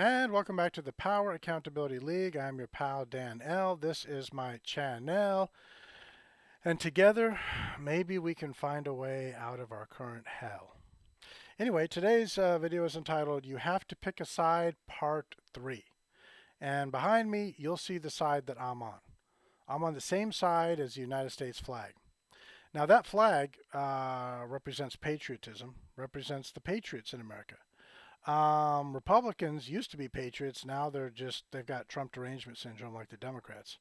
And welcome back to the Power Accountability League. I'm your pal Dan L. This is my channel. And together, maybe we can find a way out of our current hell. Anyway, today's video is entitled You Have to Pick a Side Part 3. And behind me, you'll see the side that I'm on. I'm on the same side as the United States flag. Now that flag represents patriotism, represents the patriots in America. Republicans used to be patriots. Now they've got Trump derangement syndrome like the Democrats.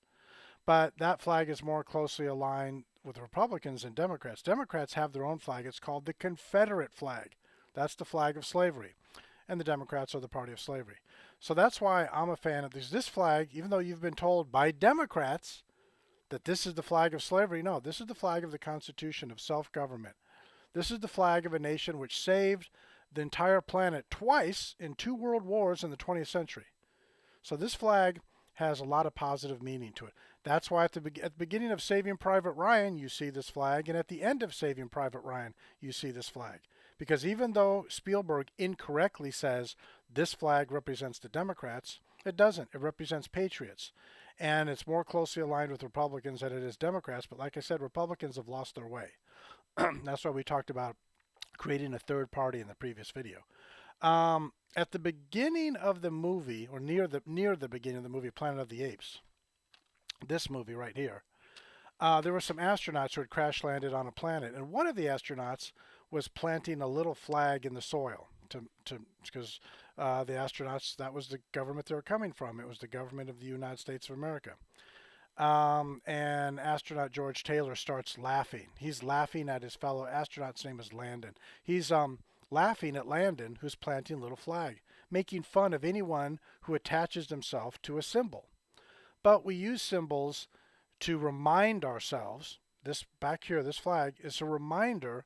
But that flag is more closely aligned with Republicans than Democrats. Democrats have their own flag. It's called the Confederate flag. That's the flag of slavery. And the Democrats are the party of slavery. So that's why I'm a fan of this flag, even though you've been told by Democrats that this is the flag of slavery. No, this is the flag of the Constitution of self-government. This is the flag of a nation which saved the entire planet twice in 2 world wars in the 20th century. So this flag has a lot of positive meaning to it. That's why at the beginning of Saving Private Ryan, you see this flag, and at the end of Saving Private Ryan, you see this flag. Because even though Spielberg incorrectly says this flag represents the Democrats, it doesn't. It represents patriots. And it's more closely aligned with Republicans than it is Democrats. But like I said, Republicans have lost their way. That's why we talked about creating a third party in the previous video. At the beginning of the movie, or near the beginning of the movie, Planet of the Apes, this movie right here, there were some astronauts who had crash landed on a planet, and one of the astronauts was planting a little flag in the soil because the astronauts, that was the government they were coming from. It was the government of the United States of America. And astronaut George Taylor starts laughing. He's laughing at his fellow astronaut's name is Landon. He's laughing at Landon, who's planting a little flag, making fun of anyone who attaches themselves to a symbol. But we use symbols to remind ourselves, this back here, this flag, is a reminder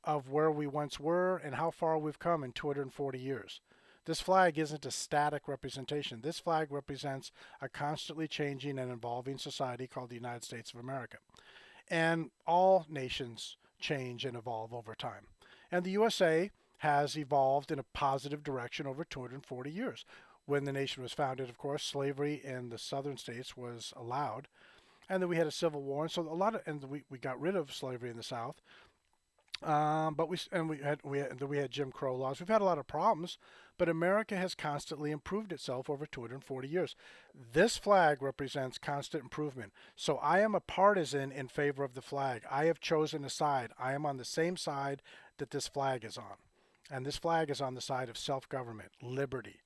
of where we once were and how far we've come in 240 years. This flag isn't a static representation. This flag represents a constantly changing and evolving society called the United States of America. And all nations change and evolve over time. And the USA has evolved in a positive direction over 240 years. When the nation was founded, of course, slavery in the southern states was allowed. And then we had a civil war. And so we got rid of slavery in the South. But we had Jim Crow laws. We've had a lot of problems, but America has constantly improved itself over 240 years. This flag represents constant improvement. So I am a partisan in favor of the flag. I have chosen a side. I am on the same side that this flag is on. And this flag is on the side of self-government, liberty.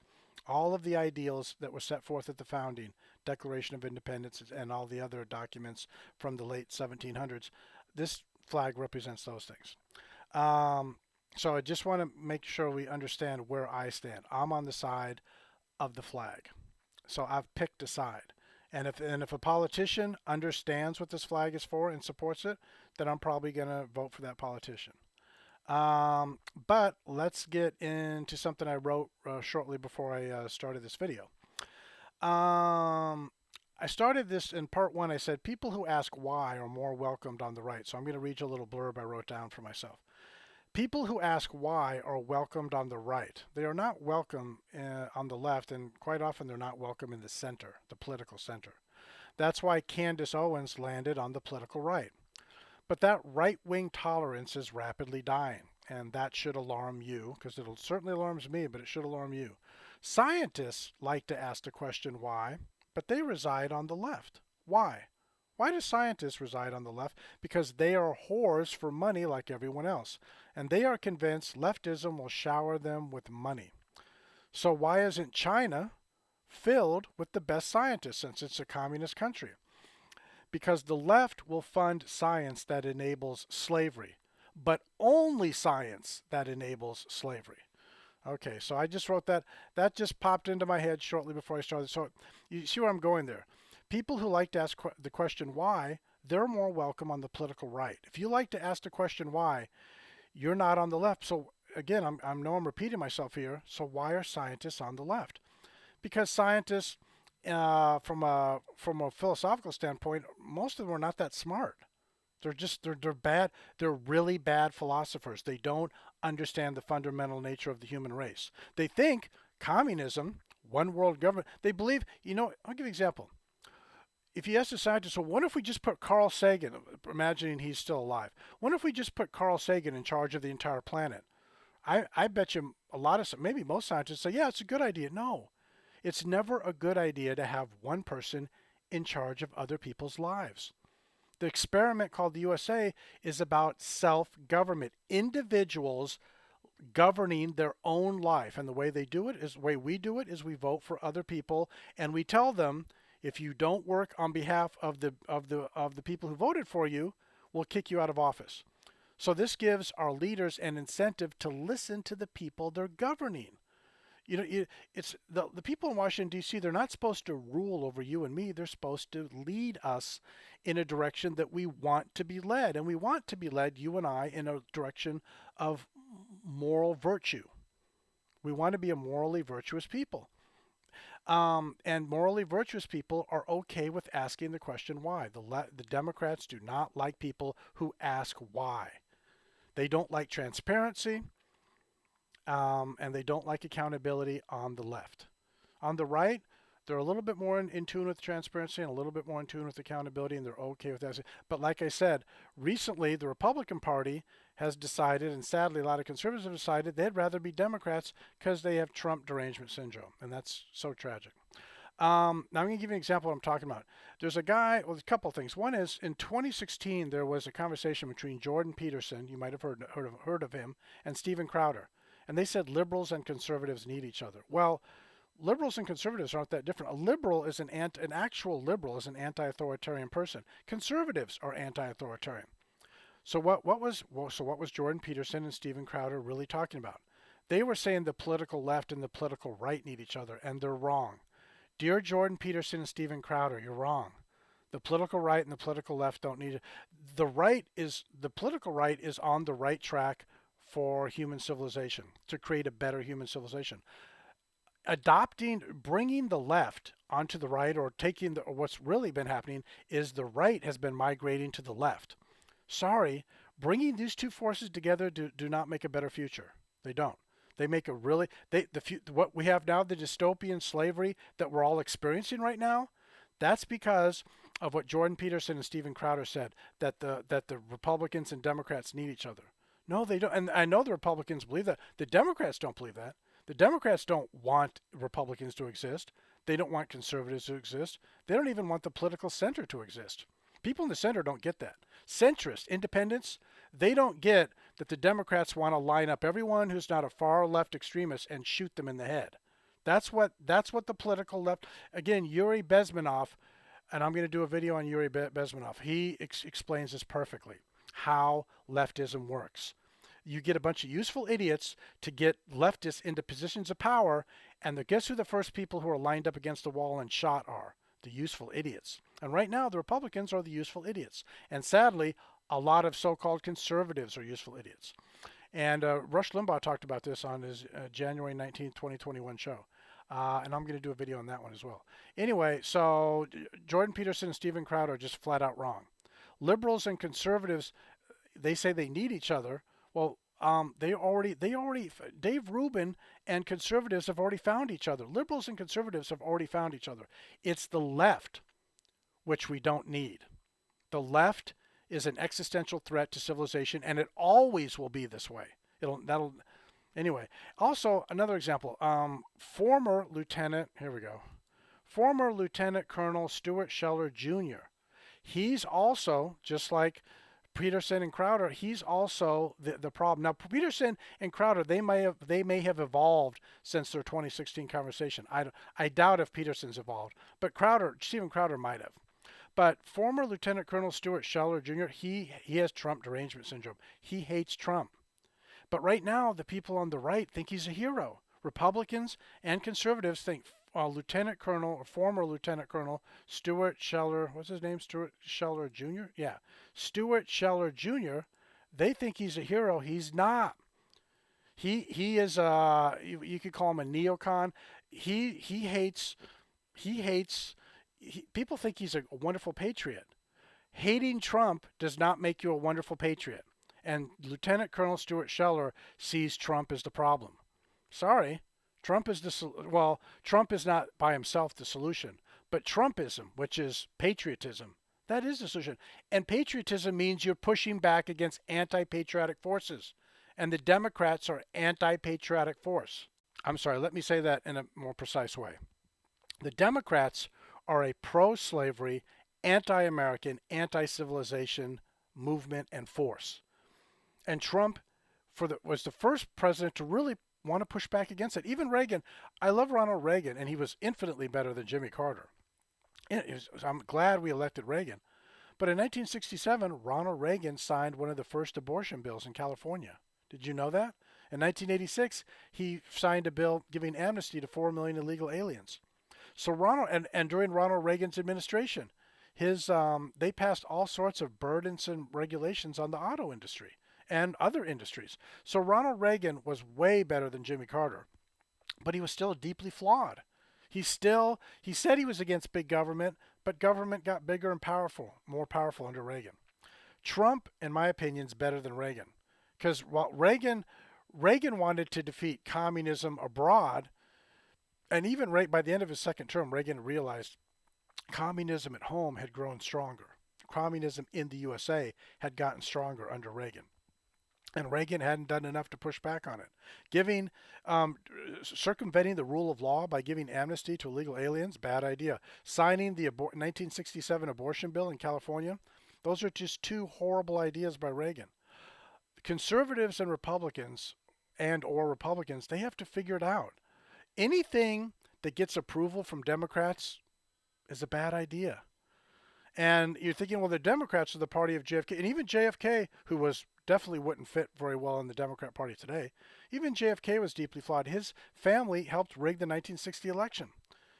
All of the ideals that were set forth at the founding, Declaration of Independence, and all the other documents from the late 1700s, this flag represents those things. So I just want to make sure we understand where I stand. I'm on the side of the flag. So I've picked a side. And if a politician understands what this flag is for and supports it, then I'm probably going to vote for that politician. But let's get into something I wrote shortly before I started this video. I started this in part 1. I said people who ask why are more welcomed on the right. So I'm going to read you a little blurb I wrote down for myself. People who ask why are welcomed on the right. They are not welcome on the left, and quite often they're not welcome in the center, the political center. That's why Candace Owens landed on the political right. But that right-wing tolerance is rapidly dying, and that should alarm you, because it certainly alarms me, but it should alarm you. Scientists like to ask the question why, but they reside on the left. Why? Why do scientists reside on the left? Because they are whores for money like everyone else, and they are convinced leftism will shower them with money. So why isn't China filled with the best scientists since it's a communist country? Because the left will fund science that enables slavery, but only science that enables slavery. Okay, so I just wrote that. That just popped into my head shortly before I started. So you see where I'm going there. People who like to ask the question why, they're more welcome on the political right. If you like to ask the question why, you're not on the left. So again, I know I'm repeating myself here. So why are scientists on the left? Because scientists, from a philosophical standpoint, most of them are not that smart. They're bad. They're really bad philosophers. They don't understand the fundamental nature of the human race. They think communism one world government. They believe, I'll give you an example. If you ask a scientist, well, what if we just put Carl Sagan, imagining he's still alive, what if we just put Carl Sagan in charge of the entire planet? I bet you a lot of, maybe most scientists say, yeah, it's a good idea. No, it's never a good idea to have one person in charge of other people's lives. The experiment called the USA is about self-government, individuals governing their own life. And the way the way we do it is we vote for other people, and we tell them, if you don't work on behalf of the people who voted for you, we'll kick you out of office. So this gives our leaders an incentive to listen to the people they're governing. It's the people in Washington, D.C., they're not supposed to rule over you and me. They're supposed to lead us in a direction that we want to be led. And we want to be led, you and I, in a direction of moral virtue. We want to be a morally virtuous people. And morally virtuous people are okay with asking the question why. The Democrats do not like people who ask why. They don't like transparency. And they don't like accountability on the left. On the right, they're a little bit more in tune with transparency and a little bit more in tune with accountability, and they're okay with that. But like I said, recently the Republican Party has decided, and sadly a lot of conservatives have decided, they'd rather be Democrats because they have Trump derangement syndrome, and that's so tragic. Now I'm going to give you an example of what I'm talking about. There's a guy, well, there's a couple of things. One is, in 2016, there was a conversation between Jordan Peterson, you might have heard of him, and Steven Crowder. And they said liberals and conservatives need each other. Well, liberals and conservatives aren't that different. A liberal is an actual liberal is an anti-authoritarian person. Conservatives are anti-authoritarian. So what was Jordan Peterson and Steven Crowder really talking about? They were saying the political left and the political right need each other, and they're wrong. Dear Jordan Peterson and Steven Crowder, you're wrong. The political right and the political left don't need it. The political right is on the right track for human civilization, to create a better human civilization. Bringing the left onto the right, or what's really been happening is the right has been migrating to the left. Sorry, bringing these two forces together do not make a better future. They don't. They make what we have now, the dystopian slavery that we're all experiencing right now, that's because of what Jordan Peterson and Steven Crowder said, that the Republicans and Democrats need each other. No, they don't. And I know the Republicans believe that. The Democrats don't believe that. The Democrats don't want Republicans to exist. They don't want conservatives to exist. They don't even want the political center to exist. People in the center don't get that. Centrists, independents, they don't get that the Democrats want to line up everyone who's not a far left extremist and shoot them in the head. That's what the political left. Again, Yuri Bezmenov, and I'm going to do a video on Yuri Bezmenov. He explains this perfectly, how leftism works. You get a bunch of useful idiots to get leftists into positions of power, and guess who the first people who are lined up against the wall and shot are? The useful idiots. And right now, the Republicans are the useful idiots. And sadly, a lot of so-called conservatives are useful idiots. And Rush Limbaugh talked about this on his January 19, 2021 show. And I'm going to do a video on that one as well. Anyway, so Jordan Peterson and Steven Crowder are just flat out wrong. Liberals and conservatives, they say they need each other. Well, Dave Rubin and conservatives have already found each other. Liberals and conservatives have already found each other. It's the left which we don't need. The left is an existential threat to civilization, and it always will be this way. Anyway. Also, another example. Former Lieutenant Colonel Stuart Scheller Jr. He's also, just like Peterson and Crowder, he's also the problem. Now, Peterson and Crowder, they may have evolved since their 2016 conversation. I doubt if Peterson's evolved, but Steven Crowder might have. But former Lieutenant Colonel Stuart Scheller Jr., he has Trump derangement syndrome. He hates Trump. But right now, the people on the right think he's a hero. Republicans and conservatives think Lieutenant Colonel, or former Lieutenant Colonel Stuart Scheller, what's his name? Stuart Scheller Jr.? Yeah. Stuart Scheller Jr., they think he's a hero. He's not. He is, you could call him a neocon. People think he's a wonderful patriot. Hating Trump does not make you a wonderful patriot. And Lieutenant Colonel Stuart Scheller sees Trump as the problem. Sorry. Trump is well, Trump is not by himself the solution, but Trumpism, which is patriotism, that is the solution. And patriotism means you're pushing back against anti-patriotic forces. And the Democrats are anti-patriotic force. I'm sorry, let me say that in a more precise way. The Democrats are a pro-slavery, anti-American, anti-civilization movement and force. And Trump was the first president to really want to push back against it. Even Reagan, I love Ronald Reagan, and he was infinitely better than Jimmy Carter. I'm glad we elected Reagan. But in 1967, Ronald Reagan signed one of the first abortion bills in California. Did you know that? In 1986, he signed a bill giving amnesty to 4 million illegal aliens. So and during Ronald Reagan's administration, they passed all sorts of burdensome regulations on the auto industry and other industries. So Ronald Reagan was way better than Jimmy Carter, but he was still deeply flawed. He said he was against big government, but government got bigger and more powerful under Reagan. Trump, in my opinion, is better than Reagan, because while Reagan wanted to defeat communism abroad, and even by the end of his second term, Reagan realized communism at home had grown stronger. Communism in the USA had gotten stronger under Reagan. And Reagan hadn't done enough to push back on it. Circumventing the rule of law by giving amnesty to illegal aliens, bad idea. Signing the 1967 abortion bill in California, those are just two horrible ideas by Reagan. Conservatives and Republicans, they have to figure it out. Anything that gets approval from Democrats is a bad idea. And you're thinking, well, the Democrats are the party of JFK. And even JFK, who definitely wouldn't fit very well in the Democrat Party today, even JFK was deeply flawed. His family helped rig the 1960 election.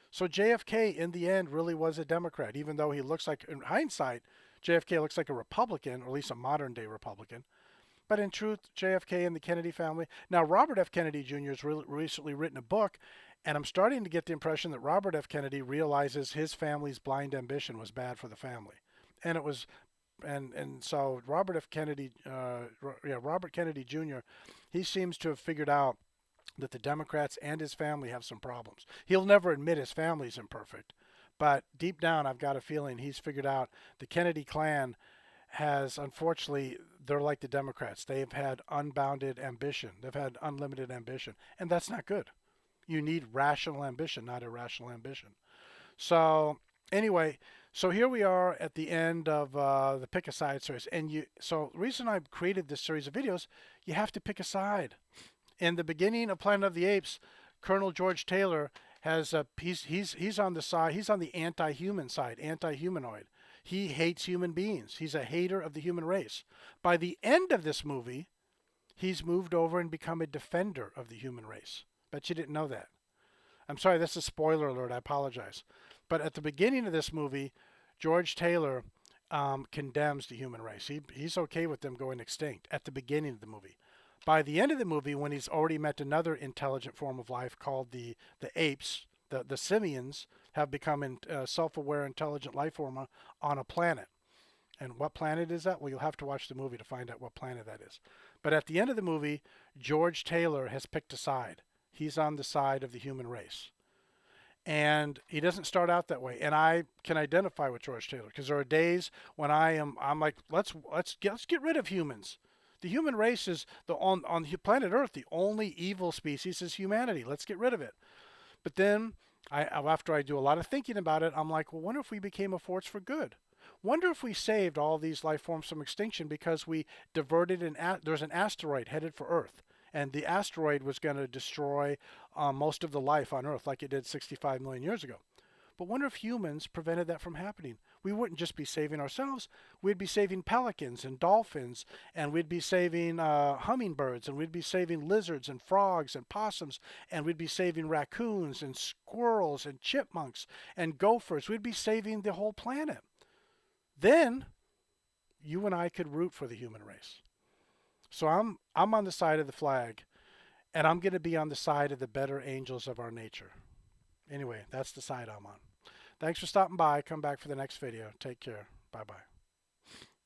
So JFK, in the end, really was a Democrat, even though he looks like, in hindsight, JFK looks like a Republican, or at least a modern-day Republican. But in truth, JFK and the Kennedy family. Now, Robert F. Kennedy Jr. has recently written a book, and I'm starting to get the impression that Robert F. Kennedy realizes his family's blind ambition was bad for the family. And it was, and so Robert Kennedy Jr., he seems to have figured out that the Democrats and his family have some problems. He'll never admit his family's imperfect, but deep down, I've got a feeling he's figured out the Kennedy clan has, unfortunately, they're like the Democrats. They've had unbounded ambition. They've had unlimited ambition. And that's not good. You need rational ambition, not irrational ambition. So anyway, so here we are at the end of the Pick a Side series. So the reason I created this series of videos, you have to pick a side. In the beginning of Planet of the Apes, Colonel George Taylor has he's on the side, he's on the anti-human side, anti-humanoid. He hates human beings. He's a hater of the human race. By the end of this movie, he's moved over and become a defender of the human race. Bet you didn't know that. I'm sorry, that's a spoiler alert. I apologize. But at the beginning of this movie, George Taylor condemns the human race. He's okay with them going extinct at the beginning of the movie. By the end of the movie, when he's already met another intelligent form of life called the apes, the simians, have become self-aware, intelligent life form on a planet. And what planet is that? Well, you'll have to watch the movie to find out what planet that is. But at the end of the movie, George Taylor has picked a side. He's on the side of the human race. And he doesn't start out that way. And I can identify with George Taylor, because there are days when I'm like, let's get rid of humans. The human race is on planet Earth, the only evil species is humanity. Let's get rid of it. But then, after I do a lot of thinking about it, I'm like, well, wonder if we became a force for good. Wonder if we saved all these life forms from extinction because we diverted there's an asteroid headed for Earth. And the asteroid was going to destroy most of the life on Earth like it did 65 million years ago. But wonder if humans prevented that from happening. We wouldn't just be saving ourselves. We'd be saving pelicans and dolphins, and we'd be saving hummingbirds, and we'd be saving lizards and frogs and possums, and we'd be saving raccoons and squirrels and chipmunks and gophers. We'd be saving the whole planet. Then you and I could root for the human race. So I'm on the side of the flag, and I'm going to be on the side of the better angels of our nature. Anyway, that's the side I'm on. Thanks for stopping by. Come back for the next video. Take care. Bye-bye.